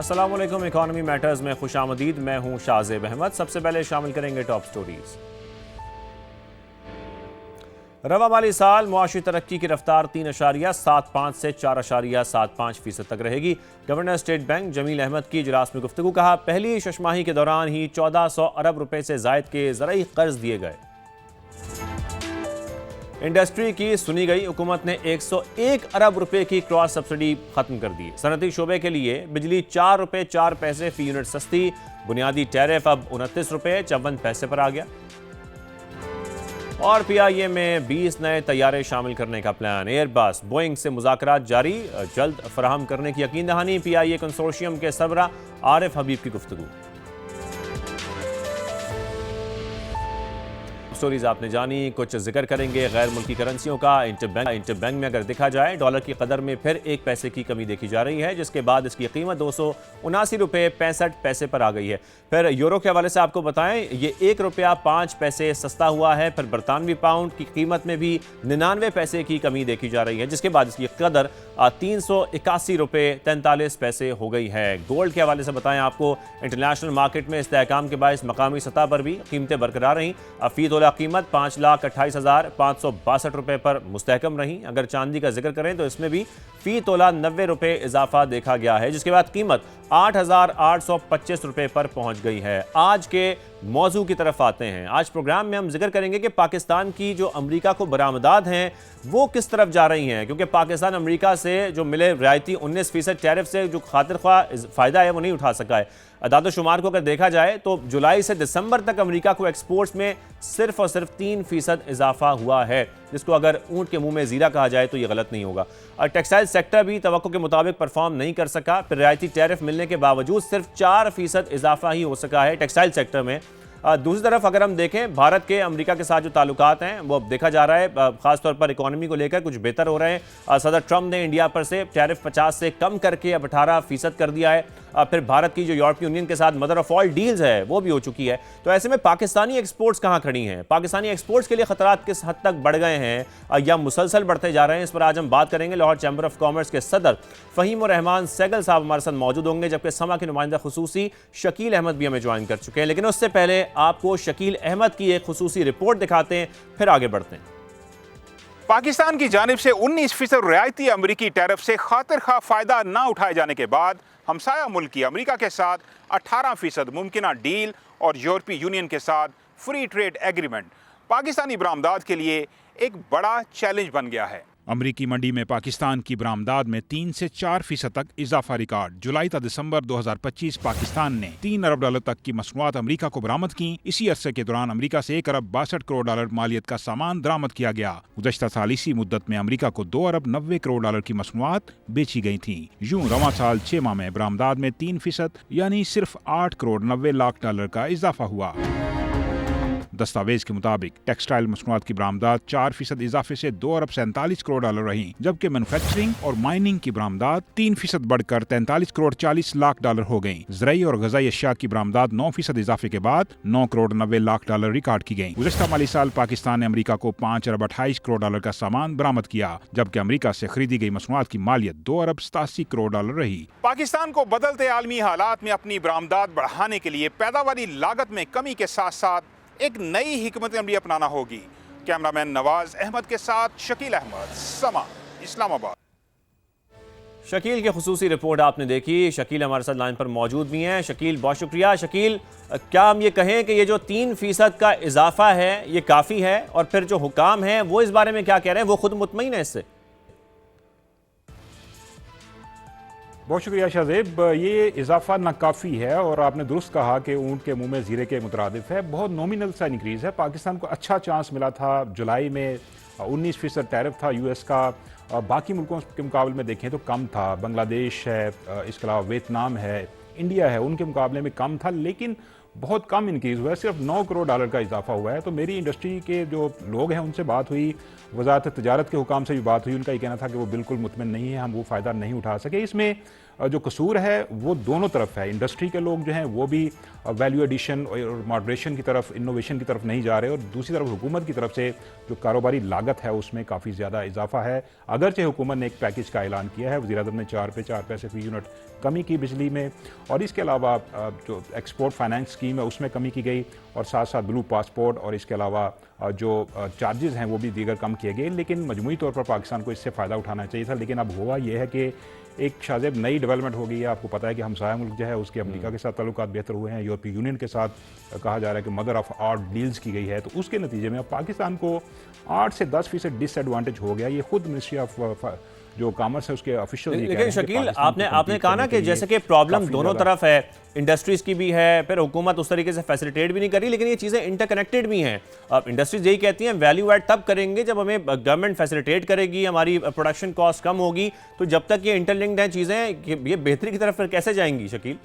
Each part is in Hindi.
अस्सलाम वालेकुम। इकॉनमी मैटर्स में खुशामदीद। मैं हूं शाहजेब अहमद। सबसे पहले शामिल करेंगे टॉप स्टोरीज। रवा माली साल मुआशी तरक्की की रफ्तार 3.75 से 4.75% तक रहेगी। Governor state bank Jameel Ahmed की इजलास में गुफ्तगू। कहा, पहली शशमाही के दौरान ही 1400 अरब रुपए से जायद के ज़रई कर्ज दिए गए। इंडस्ट्री की सुनी गई, हुकूमत ने 101 अरब रुपए की क्रॉस सब्सिडी खत्म कर दी। सनती शोबे के लिए बिजली 4 रुपए 4 पैसे फी यूनिट सस्ती। बुनियादी टैरिफ अब 29 रुपए 54 पैसे पर आ गया। और PIA में 20 नए तैयारे शामिल करने का प्लान। एयरबस बोइंग से मुज़ाकरात जारी, जल्द फराहम करने की यकीन दहानी। PIA कंसोर्शियम के सरबरा आरिफ हबीब की गुफ्तगू। स्टोरीज आपने जानी, कुछ जिक्र करेंगे गैर मुल्की करेंसियों का। इंटरबैंक में अगर देखा जाए, डॉलर की कदर में फिर 1 पैसे की कमी देखी जा रही है, जिसके बाद इसकी कीमत 279 रुपए 65 पैसे पर आ गई है। फिर यूरो के हवाले से आपको बताएं, ये 1 रुपया 5 पैसे सस्ता हुआ है। फिर बरतानवी पाउंड की कीमत में भी 99 पैसे की कमी देखी जा रही है, जिसके बाद इसकी कदर 381 रुपए 43 पैसे हो गई है। गोल्ड के हवाले से बताएं आपको, इंटरनेशनल मार्केट में इस्तेहकाम के बायस मकामी सतह पर भी कीमतें बरकरार रहीं। फी तोला कीमत 5,28,562 रुपए पर मुस्तहकम रही। अगर चांदी का जिक्र करें तो इसमें भी फी तोला 90 रुपए इजाफा देखा गया है, जिसके बाद कीमत 8,825 रुपए पर पहुंच गई है। आज के मौजू की तरफ आते हैं। आज प्रोग्राम में हम जिक्र करेंगे कि पाकिस्तान की जो अमेरिका को बरामदात हैं वो किस तरफ जा रही हैं, क्योंकि पाकिस्तान अमेरिका से जो मिले रियायती 19% टैरिफ से जो खातिर ख्वाह फ़ायदा है वो नहीं उठा सका है। अदाद शुमार को अगर देखा जाए तो जुलाई से दिसंबर तक अमेरिका को एक्सपोर्ट्स में सिर्फ और सिर्फ 3% इजाफा हुआ है, जिसको अगर ऊंट के मुंह में जीरा कहा जाए तो ये गलत नहीं होगा। और टेक्सटाइल सेक्टर भी तवक्को के मुताबिक परफॉर्म नहीं कर सका। फिर रियायती टैरिफ मिलने के बावजूद सिर्फ 4% इजाफा ही हो सका है टेक्सटाइल सेक्टर में। दूसरी तरफ अगर हम देखें, भारत के अमेरिका के साथ जो ताल्लुकात हैं वो अब देखा जा रहा है, खासतौर पर इकोनॉमी को लेकर कुछ बेहतर हो रहे हैं। सदर ट्रंप ने इंडिया पर से टैरिफ 50 से कम करके अब 18% कर दिया है। फिर भारत की जो यूरोपीय यूनियन के साथ मदर ऑफ ऑल डील्स है वो भी हो चुकी है। तो ऐसे में पाकिस्तानी एक्सपोर्ट्स कहाँ खड़ी हैं, पाकिस्तानी एक्सपोर्ट्स के लिए खतरात किस हद तक बढ़ गए हैं या मुसलसल बढ़ते जा रहे हैं, इस पर आज हम बात करेंगे। लाहौर चैम्बर ऑफ कॉमर्स के सदर फ़हीम रहमान सैगल साहब हमारे साथ मौजूद होंगे, जबकि समा के नुमाइंदा खुसूसी शकील अहमद भी हमें ज्वाइन कर चुके हैं। लेकिन उससे पहले आपको शकील अहमद की एक खुसूसी रिपोर्ट दिखाते हैं, फिर आगे बढ़ते हैं। पाकिस्तान की जानिब से 19% रियायती अमरीकी टैरिफ से खातिर खा फायदा न उठाए जाने के बाद हमसाया मुल्क की अमरीका के साथ 18% मुमकिना डील और यूरोपीय यूनियन के साथ फ्री ट्रेड एग्रीमेंट पाकिस्तानी बरामदात के लिए एक बड़ा चैलेंज बन गया है। अमरीकी मंडी में पाकिस्तान की बरामदात में 3 से 4% तक इजाफा रिकॉर्ड। जुलाई तक दिसंबर 2025 पाकिस्तान ने 3 अरब डॉलर तक की मसनूआत अमरीका को बरामद की। इसी अरसे के दौरान अमरीका से 1 अरब 62 करोड़ डॉलर मालियत का सामान दरामद किया गया। गुज़श्ता साल इसी मुद्दत में अमरीका को 2 अरब 90 करोड़ डॉलर की मसनूआत बेची गई थी। यूं रवां साल 6 माह में बरामदात में 3% यानी सिर्फ 8 करोड़ 90 लाख डॉलर का इजाफा हुआ। दस्तावेज के मुताबिक टेक्सटाइल मसनूआत की बरामदात 4% इजाफे से 2 अरब 47 करोड़ डॉलर रही, जबकि मैन्युफैक्चरिंग और माइनिंग की बरामदात 3% बढ़कर 43 करोड़ 40 लाख डॉलर हो गई। ज़रई और ग़िज़ाई अशिया की बरामदात 9% इजाफे के बाद 9 करोड़ 90 लाख डॉलर रिकॉर्ड की गई। गुज़श्ता माली साल पाकिस्तान ने अमरीका को 5 अरब 28 करोड़ डॉलर का सामान बरामद किया, जबकि अमरीका से खरीदी गई मसनूआत की मालियत 2 अरब 87 करोड़ डॉलर रही। पाकिस्तान को बदलते आलमी हालात में अपनी बरामदात बढ़ाने के लिए पैदावारी लागत में कमी के साथ साथ एक नई हिकमत अमली अपनाना होगी। कैमरामैन नवाज अहमद के साथ शकील अहमद, समा, इस्लामाबाद। शकील की खुसूसी रिपोर्ट आपने देखी। शकील हमारे साथ लाइन पर मौजूद भी हैं। शकील, बहुत शुक्रिया। शकील, क्या हम ये कहें कि ये जो 3% का इजाफा है ये काफ़ी है, और फिर जो हुकाम हैं वो इस बारे में क्या कह रहे हैं, वो खुद मुतमईन है इससे? बहुत शुक्रिया शाहजेब। ये इजाफा नाकाफ़ी है और आपने दुरुस्त कहा कि ऊँट के मुंह में जीरे के मुतरादिफ है। बहुत नॉमिनल सा इंक्रीज़ है। पाकिस्तान को अच्छा चांस मिला था। जुलाई में 19% टैरिफ था यूएस का, बाकी मुल्कों के मुकाबले में देखें तो कम था। बांग्लादेश है, इसके अलावा वियतनाम है, इंडिया है, उनके मुकाबले में कम था, लेकिन बहुत कम इंक्रीज़ हुआ है। सिर्फ 9 करोड़ डॉलर का इजाफा हुआ है। तो मेरी इंडस्ट्री के जो लोग हैं उनसे बात हुई, वजारत तजारत के हुकाम से भी बात हुई। उनका ये कहना था कि वो बिल्कुल मुतमिन नहीं है, हम वो फ़ायदा नहीं उठा सके। इसमें जो कसूर है वो दोनों तरफ है। इंडस्ट्री के लोग जो हैं वो भी वैल्यू एडिशन और मॉडरेशन की तरफ, इनोवेशन की तरफ नहीं जा रहे, और दूसरी तरफ हुकूमत की तरफ से जो कारोबारी लागत है उसमें काफ़ी ज़्यादा इजाफा है। अगरचे हुकूमत ने एक पैकेज का ऐलान किया है, वज़ीर-ए-आज़म ने 4 पैसे फी यूनिट कमी की बिजली में, और इसके अलावा जो एक्सपोर्ट फाइनेंस स्कीम है उसमें कमी की गई, और साथ साथ ब्लू पासपोर्ट और इसके अलावा जो चार्जेस हैं वो भी दीगर कम किए गए। लेकिन मजमूई तौर पर पाकिस्तान को इससे फ़ायदा उठाना चाहिए था, लेकिन अब हुआ ये है कि एक शायद नई डेवलपमेंट हो गई है। आपको पता है कि हमसाया मुल्क जो है उसके अमेरिका के साथ ताल्लुकात बेहतर हुए हैं, यूरोपीय यूनियन के साथ कहा जा रहा है कि मदर ऑफ ऑल डील्स की गई है, तो उसके नतीजे में अब पाकिस्तान को 8 से 10% डिसएडवांटेज हो गया। ये खुद मिनिस्ट्री ऑफ जो कॉमर्स है उसके ऑफिशियल। लेकिन शकील, आपने कहा ना कि जैसे कि प्रॉब्लम दोनों तरफ है, इंडस्ट्रीज की भी है, फिर हुकूमत उस तरीके से फैसिलिटेट भी नहीं कर रही, लेकिन ये चीज़ें इंटरकनेक्टेड भी हैं। अब इंडस्ट्रीज यही कहती हैं वैल्यू ऐड तब करेंगे जब हमें गवर्नमेंट फैसिलिटेट करेगी, हमारी प्रोडक्शन कॉस्ट कम होगी। तो जब तक ये इंटरलिंक्ड हैं चीज़ें, ये बेहतरी की तरफ फिर कैसे जाएंगी शकील?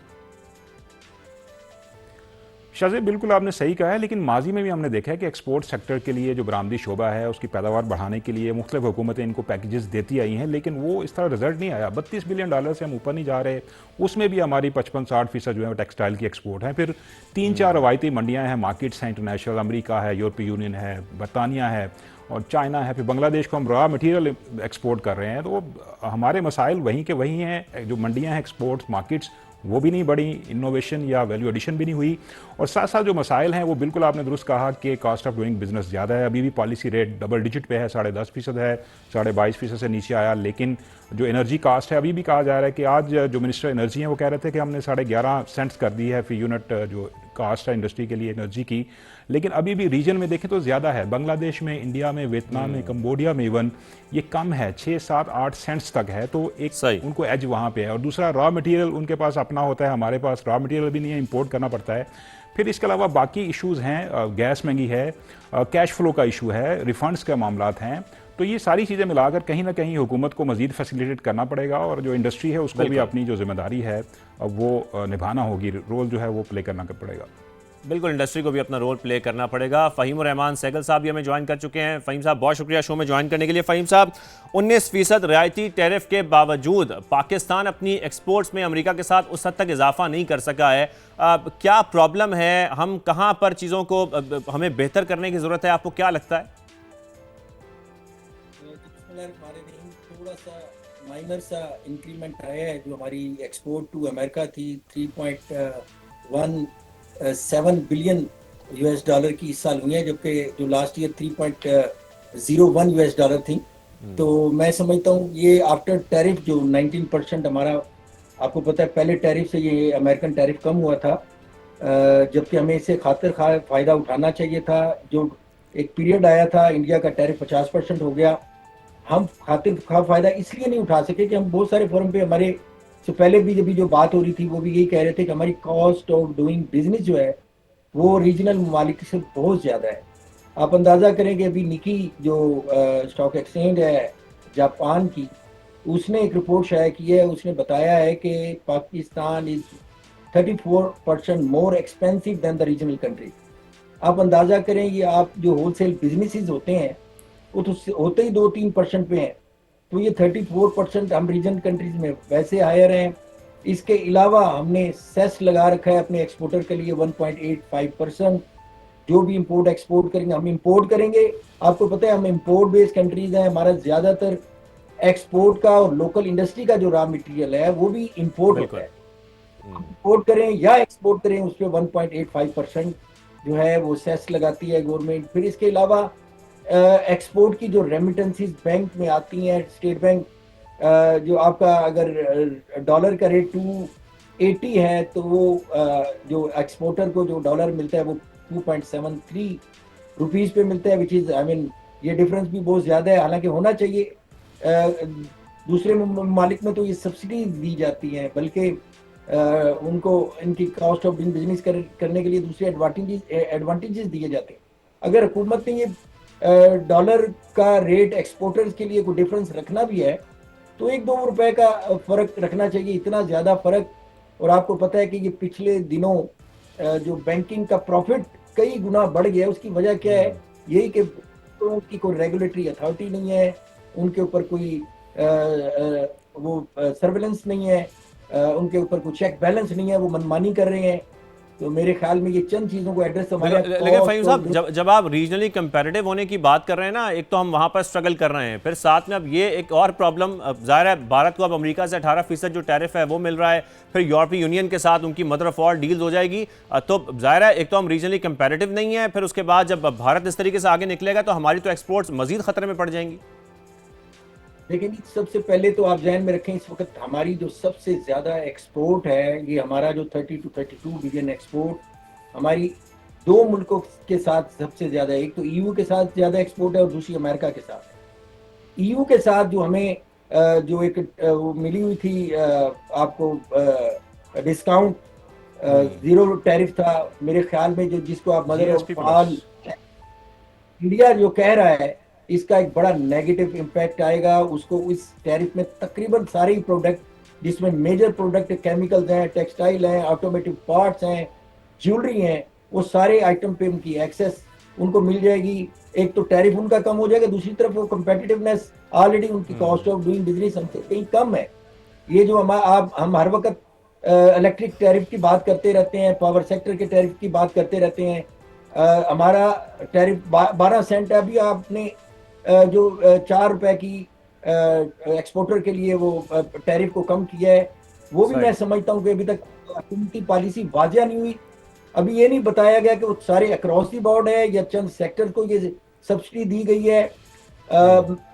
शाज़ेब, बिल्कुल आपने सही कहा है, लेकिन माजी में भी हमने देखा है कि एक्सपोर्ट सेक्टर के लिए जो बरामदी शोबा है उसकी पैदावार बढ़ाने के लिए मुख्तलिफ हुकूमतें इनको पैकेजेस देती आई हैं, लेकिन वो इस तरह रिजल्ट नहीं आया। $32 बिलियन से हम ऊपर नहीं जा रहे, उसमें भी हमारी 55-60% जो है टेक्सटाइल की एक्सपोर्ट है। फिर 3-4 रवायती मंडियाँ हैं, मार्केट्स हैं इंटरनेशनल, अमरीका है, यूरोपीय यूनियन है, बरतानिया है और चाइना है। फिर बांग्लादेश को हम रॉ मटेरियल एक्सपोर्ट कर रहे हैं, तो हमारे मसाइल वहीं के वहीं हैं। जो मंडियाँ हैं, एक्सपोर्ट्स मार्केट्स, वो भी नहीं बढ़ी, इनोवेशन या वैल्यू एडिशन भी नहीं हुई, और साथ साथ जो मसाइल हैं वो बिल्कुल आपने दुरुस्त कहा कि कॉस्ट ऑफ डूइंग बिजनेस ज़्यादा है। अभी भी पॉलिसी रेट डबल डिजिट पे है, 10.5% है, 22.5% से नीचे आया। लेकिन जो एनर्जी कास्ट है, अभी भी कहा जा रहा है कि आज जो मिनिस्टर एनर्जी हैं वो कह रहे थे कि हमने 11.5 सेंट्स कर दी है फी यूनिट जो कास्ट है इंडस्ट्री के लिए एनर्जी की, लेकिन अभी भी रीजन में देखें तो ज़्यादा है। बांग्लादेश में, इंडिया में, वियतनाम में, कंबोडिया में इवन ये कम है, 6-7-8 सेंट्स तक है, तो एक उनको एज वहाँ पे है। और दूसरा रॉ मटेरियल उनके पास अपना होता है, हमारे पास रॉ मटेरियल भी नहीं है, इंपोर्ट करना पड़ता है। फिर इसके अलावा बाकी इश्यूज़ हैं, गैस महंगी है, कैश फ्लो का इशू है, रिफंड्स के मामलात हैं। तो ये सारी चीज़ें मिलाकर कहीं ना कहीं हुकूमत को मज़ीद फैसिलिटेट करना पड़ेगा, और जो इंडस्ट्री है उसको भी अपनी जो जिम्मेदारी है वो निभाना होगी, रोल जो है वो प्ले करना पड़ेगा। बिल्कुल, इंडस्ट्री को भी अपना रोल प्ले करना पड़ेगा। फ़हीमुर रहमान सहगल साहब भी हमें ज्वाइन कर चुके हैं। फ़हीम साहब, बहुत शुक्रिया शो में ज्वाइन करने के लिए। फ़हीम साहब, 19% रियायती टैरिफ के बावजूद पाकिस्तान अपनी एक्सपोर्ट्स में अमेरिका के साथ उस हद तक इजाफा नहीं कर सका है। क्या प्रॉब्लम है? हम कहाँ पर चीज़ों को हमें बेहतर करने की ज़रूरत है, आपको क्या लगता है? थोड़ा सा माइनर सा इंक्रीमेंट आया है। जो हमारी एक्सपोर्ट टू अमेरिका थी 3.17 बिलियन यूएस डॉलर की इस साल हुई है, जबकि जो लास्ट ईयर 3.01 यूएस डॉलर थी। तो मैं समझता हूँ ये आफ्टर टैरिफ जो 19% हमारा, आपको पता है पहले टैरिफ से ये अमेरिकन टैरिफ कम हुआ था, जबकि हमें इससे खातिर खा फ़ायदा उठाना चाहिए था। जो एक पीरियड आया था, इंडिया का टैरिफ 50% हो गया, हम खातिर खा फ़ायदा इसलिए नहीं उठा सके कि हम बहुत सारे फोरम पे, हमारे से पहले भी जब जो बात हो रही थी वो भी यही कह रहे थे कि हमारी कॉस्ट ऑफ डूइंग बिजनेस जो है वो रीजनल ममालिक से बहुत ज़्यादा है। आप अंदाज़ा करें कि अभी निकी जो स्टॉक एक्सचेंज है जापान की, उसने एक रिपोर्ट शाया की है, उसने बताया है कि Pakistan is 34% more expensive than the regional country. आप अंदाज़ा करें, ये आप जो होलसेल बिजनेसेस होते हैं वो तो होते ही 2-3% पे हैं, तो ये 34% हम रीजन कंट्रीज में वैसे हायर हैं। इसके अलावा हमने सेस लगा रखा है अपने एक्सपोर्टर के लिए 1.85%। जो भी इंपोर्ट एक्सपोर्ट करेंगे हम इंपोर्ट करेंगे। आपको पता है हम इंपोर्ट बेस्ड कंट्रीज हैं, हमारा ज़्यादातर एक्सपोर्ट का और लोकल इंडस्ट्री का जो रॉ मटेरियल है वो भी इंपोर्ट होता है। इंपोर्ट करें या एक्सपोर्ट करें उस पर 1.85% जो है वो सेस लगाती है गवर्नमेंट। फिर इसके अलावा एक्सपोर्ट की जो रेमिटेंसीज बैंक में आती हैं, स्टेट बैंक, जो आपका अगर डॉलर का रेट 280 है तो वो जो एक्सपोर्टर को जो डॉलर मिलता है वो 2.73 रुपीज़ पे मिलता है, विच इज़ आई मीन ये डिफरेंस भी बहुत ज़्यादा है। हालांकि होना चाहिए, दूसरे ममालिक में तो ये सब्सिडी दी जाती हैं, बल्कि उनको इनकी कॉस्ट ऑफ डूइंग बिजनेस करने के लिए दूसरे एडवांटेजेस दिए जाते हैं। अगर हुकूमत ने ये डॉलर का रेट एक्सपोर्टर्स के लिए कोई डिफरेंस रखना भी है तो 1-2 रुपए का फ़र्क रखना चाहिए, इतना ज़्यादा फ़र्क। और आपको पता है कि ये पिछले दिनों जो बैंकिंग का प्रॉफिट कई गुना बढ़ गया है। उसकी वजह क्या है? यही कि उनकी कोई रेगुलेटरी अथॉरिटी नहीं है, उनके ऊपर कोई वो सर्वेलेंस नहीं है, उनके ऊपर कुछ चेक बैलेंस नहीं है, वो मनमानी कर रहे हैं। तो मेरे ख्याल में ये चंद चीज़ों को एड्रेस हमारे लेकिन फ़हीम साहब, जब आप रीजनली कंपैरेटिव होने की बात कर रहे हैं ना, एक तो हम वहाँ पर स्ट्रगल कर रहे हैं, फिर साथ में अब ये एक और प्रॉब्लम, ज़ाहिर है भारत को अब अमेरिका से 18% जो टैरिफ है वो मिल रहा है, फिर यूरोपीय यूनियन के साथ उनकी मदर ऑफ ऑल डील्स हो जाएगी। तो ज़ाहिर है एक तो हम रीजनली कंपैरेटिव नहीं है, फिर उसके बाद जब भारत इस तरीके से आगे निकलेगा तो हमारी तो एक्सपोर्ट्स मजीद खतरे में पड़ जाएंगी। लेकिन सबसे पहले तो आप ध्यान में रखें, इस वक्त हमारी जो सबसे ज्यादा एक्सपोर्ट है, ये हमारा जो 30 to 32 बिलियन एक्सपोर्ट हमारी दो मुल्कों के साथ सबसे ज्यादा है। एक तो ईयू के साथ ज्यादा एक्सपोर्ट है और दूसरी अमेरिका के साथ। ईयू के साथ जो हमें जो एक वो मिली हुई थी आपको डिस्काउंट, जीरो टैरिफ था मेरे ख्याल में, जो जिसको आप मदर ऑफ ऑल इंडिया जो कह रहा है, इसका एक बड़ा नेगेटिव इम्पैक्ट आएगा। उसको इस टैरिफ में तकरीबन सारे ही प्रोडक्ट जिसमें मेजर प्रोडक्ट केमिकल्स हैं, टेक्सटाइल हैं, ऑटोमेटिव पार्ट्स हैं, ज्वेलरी हैं, वो सारे आइटम पे उनकी एक्सेस उनको मिल जाएगी। एक तो टैरिफ उनका कम हो जाएगा, दूसरी तरफ वो कम्पेटिटिवनेस ऑलरेडी उनकी कॉस्ट ऑफ डूइंग बिजनेस हमसे कहीं कम है। ये जो हम हर वक्त इलेक्ट्रिक टैरिफ की बात करते रहते हैं, पावर सेक्टर के टैरिफ की बात करते रहते हैं। हमारा टैरिफ 12 सेंट है। अभी आपने जो 4 रुपए की एक्सपोर्टर के लिए वो टैरिफ को कम किया है, वो भी मैं समझता हूँ कि अभी तक उनकी पॉलिसी वाजिया नहीं हुई। अभी ये नहीं बताया गया कि वो सारे अक्रॉस दी बोर्ड है या चंद सेक्टर को ये सब्सिडी दी गई है।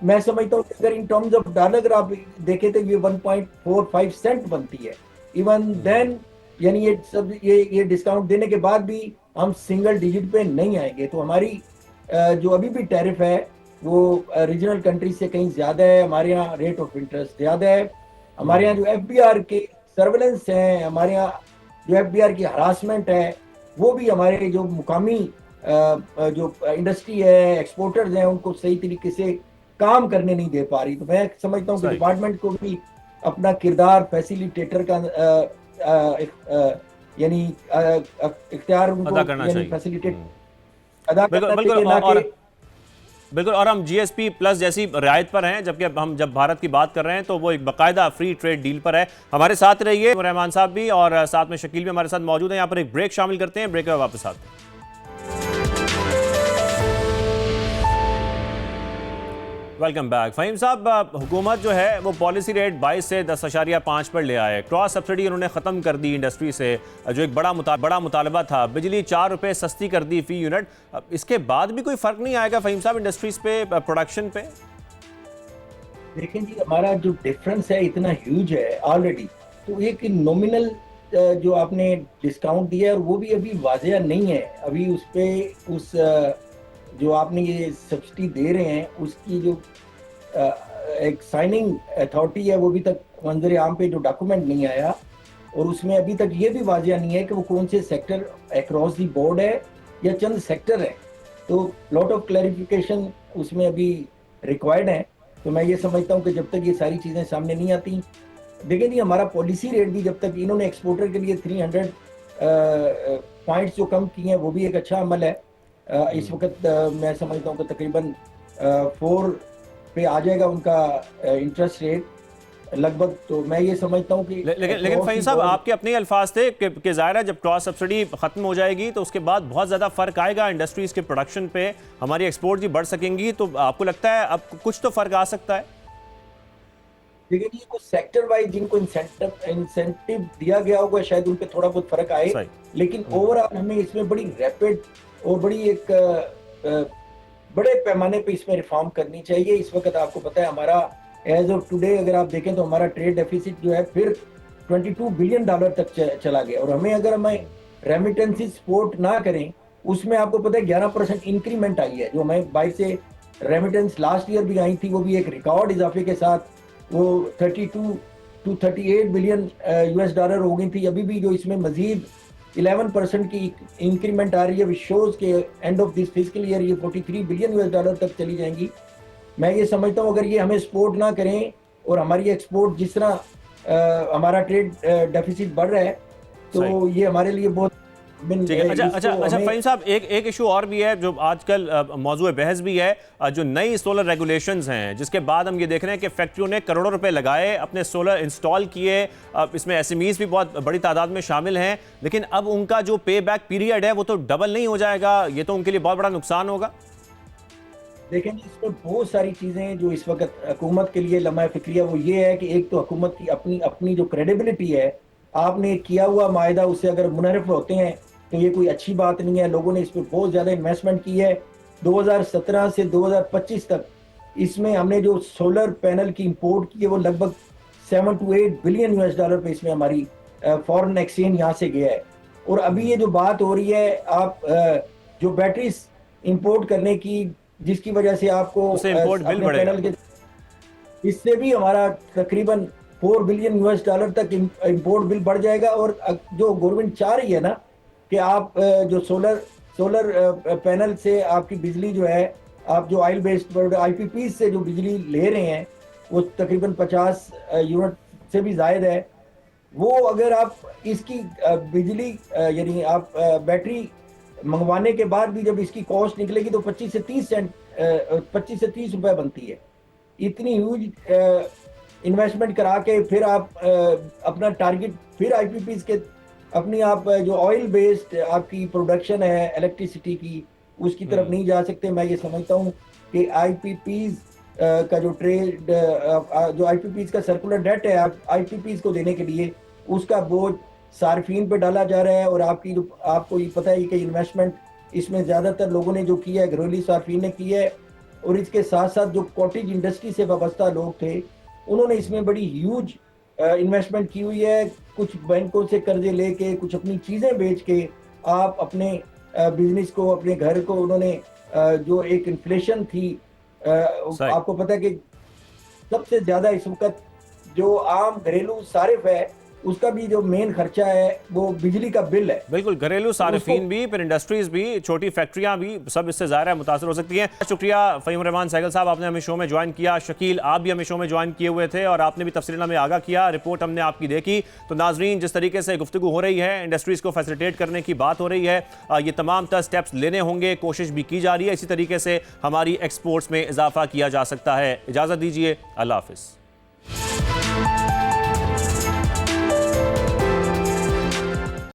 मैं समझता हूँ कि अगर इन टर्म्स ऑफ डॉलर अगर आप देखें तो ये 1.45 सेंट बनती है। इवन देन यानी ये सब ये डिस्काउंट देने के बाद भी हम सिंगल डिजिट पे नहीं आएंगे। तो हमारी जो अभी भी टैरिफ है वो रीजनल कंट्री से कहीं ज्यादा है। हमारे यहाँ रेट ऑफ इंटरेस्ट ज्यादा है। हमारे यहाँ जो एफबीआर के सर्वेलेंस हैं, हमारे यहाँ जो एफबीआर की हरासमेंट है, वो भी हमारे जो मुकामी जो इंडस्ट्री है, एक्सपोर्टर्स हैं, उनको सही तरीके से काम करने नहीं दे पा रही। तो मैं समझता हूँ कि डिपार्टमेंट को भी अपना किरदार फैसिलिटेटर का यानी इख्तियार अदा करना चाहिए, फैसिलिटेट अदा करना चाहिए। बिल्कुल। और हम जीएसपी प्लस जैसी रियायत पर हैं, जबकि हम जब भारत की बात कर रहे हैं तो वो एक बाकायदा फ्री ट्रेड डील पर है। हमारे साथ रहिए रहमान साहब भी, और साथ में शकील भी हमारे साथ मौजूद हैं। यहाँ पर एक ब्रेक शामिल करते हैं, ब्रेक के बाद वापस आते हैं। Welcome back. फ़हीम साहब, हुकूमत जो है वो पॉलिसी रेट 22 से 10.5 पर ले आए। क्रॉस सब्सिडी उन्होंने ख़त्म कर दी इंडस्ट्री से, जो एक बड़ा मुतालबा था। बिजली 4 रुपये सस्ती कर दी फी यूनिट। इसके बाद भी कोई फ़र्क नहीं आएगा फ़हीम साहब इंडस्ट्रीज़ पे, प्रोडक्शन पे? देखें जी, हमारा जो डिफरेंस है इतना ह्यूज है ऑलरेडी। तो एक नॉमिनल जो आपने डिस्काउंट दिया है वो भी अभी वाजिया नहीं है। अभी उस पर उस जो आपने ये सब्सिडी दे रहे हैं उसकी जो एक साइनिंग अथॉरिटी है वो अभी तक मंजर आम पे जो डॉक्यूमेंट नहीं आया, और उसमें अभी तक ये भी वाजिया नहीं है कि वो कौन से सेक्टर अक्रॉस दी बोर्ड है या चंद सेक्टर है। तो लॉट ऑफ क्लैरिफिकेशन उसमें अभी रिक्वायर्ड है। तो मैं ये समझता हूँ कि जब तक ये सारी चीज़ें सामने नहीं आती, देखिए जी, हमारा पॉलिसी रेट भी जब तक इन्होंने एक्सपोर्टर के लिए 300 पॉइंट्स जो कम किए हैं वो भी एक अच्छा अमल है। इस वक्त मैं समझता हूँ कि तकरीबन 4 पे आ जाएगा उनका इंटरेस्ट रेट लगभग। तो मैं ये समझता हूँ कि लेकिन फ़हीम साहब, आपके अपने अल्फाज थे कि ज़ाहिर है जब क्रॉस सब्सिडी ख़त्म हो जाएगी तो उसके बाद बहुत ज़्यादा फ़र्क आएगा इंडस्ट्रीज़ के प्रोडक्शन पे, हमारी एक्सपोर्ट भी बढ़ सकेंगी। तो आपको लगता है अब कुछ तो फ़र्क आ सकता है? देखिए जी, कुछ सेक्टर वाइज जिनको इंसेंटिव दिया गया होगा शायद उन पे थोड़ा बहुत फर्क आए, लेकिन ओवरऑल हमें इसमें बड़ी रैपिड और बड़ी एक बड़े पैमाने पे इसमें रिफॉर्म करनी चाहिए। इस वक्त आपको पता है हमारा एज ऑफ टुडे अगर आप देखें तो हमारा ट्रेड डेफिसिट जो है फिर 22 बिलियन डॉलर तक चला गया। और अगर हमें रेमिटेंसेस सपोर्ट ना करें, उसमें आपको पता है 11% इंक्रीमेंट आई है। जो हमें बाहर से रेमिटेंस लास्ट ईयर भी आई थी, वो भी एक रिकॉर्ड इजाफे के साथ वो 32 to 38 बिलियन यूएस डॉलर हो गई थी। अभी भी जो इसमें मजीद 11% की इंक्रीमेंट आ रही है, विच शोज के end of this fiscal year ये 43 बिलियन यूएस डॉलर तक चली जाएंगी। मैं ये समझता हूँ अगर ये हमें सपोर्ट ना करें और हमारी एक्सपोर्ट जिस तरह हमारा ट्रेड डेफिसिट बढ़ रहा है, तो ये हमारे लिए बहुत ठीक है। अच्छा फ़हीम साहब, एक इशू और भी है जो आजकल मौजूद बहस भी है, जो नई सोलर रेगुलेशंस हैं, जिसके बाद हम ये देख रहे हैं कि फैक्ट्रियों ने करोड़ों रुपए लगाए, अपने सोलर इंस्टॉल किए, इसमें एसएमईज भी बहुत बड़ी तादाद में शामिल हैं, लेकिन अब उनका जो पे बैक पीरियड है वो तो डबल नहीं हो जाएगा, ये तो उनके लिए बहुत बड़ा नुकसान होगा। देखें, इसमें बहुत सारी चीजें हैं जो इस वक्त हुकूमत के लिए लम्हा फिक्रिया वो ये है कि एक तो हुकूमत की अपनी अपनी जो क्रेडिबिलिटी है, आपने किया हुआ मायदा उससे अगर मुनहरफ होते हैं तो ये कोई अच्छी बात नहीं है। लोगों ने इस पर बहुत ज्यादा इन्वेस्टमेंट की है। 2017 से 2025 तक इसमें हमने जो सोलर पैनल की इंपोर्ट की है वो लगभग 7 to 8 बिलियन US डॉलर पे इसमें हमारी फॉरेन एक्सचेंज यहाँ से गया है। और अभी ये जो बात हो रही है, आप जो बैटरीज इंपोर्ट करने की, जिसकी वजह से आपको बिल पैनल के, इससे भी हमारा तकरीबन 4 बिलियन US डॉलर तक इंपोर्ट बिल बढ़ जाएगा। और जो गवर्नमेंट चाह रही है ना कि आप जो सोलर पैनल से आपकी बिजली जो है, आप जो ऑयल बेस्ड IPP से जो बिजली ले रहे हैं वो तकरीबन 50 यूनिट से भी ज़ायद है। वो अगर आप इसकी बिजली यानी आप बैटरी मंगवाने के बाद भी जब इसकी कॉस्ट निकलेगी तो 25 से 30 रुपए बनती है। इतनी ह्यूज इन्वेस्टमेंट करा के फिर आप अपना टारगेट फिर IPPs के अपनी आप जो ऑयल बेस्ड आपकी प्रोडक्शन है इलेक्ट्रिसिटी की, उसकी तरफ नहीं जा सकते। मैं ये समझता हूँ कि IPPs का जो ट्रेड जो IPPs का सर्कुलर डेट है IPPs को देने के लिए, उसका बोझ सार्फिन पे डाला जा रहा है। और आपको ये पता है कि इन्वेस्टमेंट इसमें ज़्यादातर लोगों ने जो किया है घरेलू सार्फिन ने की है। और इसके साथ साथ जो कॉटेज इंडस्ट्री से वाबस्ता लोग थे उन्होंने इसमें बड़ी ह्यूज इन्वेस्टमेंट की हुई है। कुछ बैंकों से कर्जे लेके, कुछ अपनी चीज़ें बेच के आप अपने बिजनेस को, अपने घर को, उन्होंने जो एक इन्फ्लेशन थी, आपको पता है कि सबसे ज़्यादा इस वक्त जो आम घरेलू सारिफ है उसका भी जो मेन खर्चा है वो बिजली का बिल है। बिल्कुल, घरेलू सारिफीन भी, फिर इंडस्ट्रीज भी, छोटी फैक्ट्रियां भी, सब इससे ज़ाहिर है मुतासर हो सकती हैं। शुक्रिया फ़हीम रहमान सहगल साहब, आपने हमें शो में ज्वाइन किया। शकील, आप भी हमें शो में ज्वाइन किए हुए थे और आपने भी तफसील में आगाह किया, रिपोर्ट हमने आपकी देखी। तो नाजरीन, जिस तरीके से गुफ्तगू हो रही है, इंडस्ट्रीज़ को फैसिलिटेट करने की बात हो रही है, ये तमाम तर स्टेप्स लेने होंगे, कोशिश भी की जा रही है। इसी तरीके से हमारी एक्सपोर्ट्स में इजाफा किया जा सकता है। इजाज़त दीजिए, अल्लाह हाफ़िज़।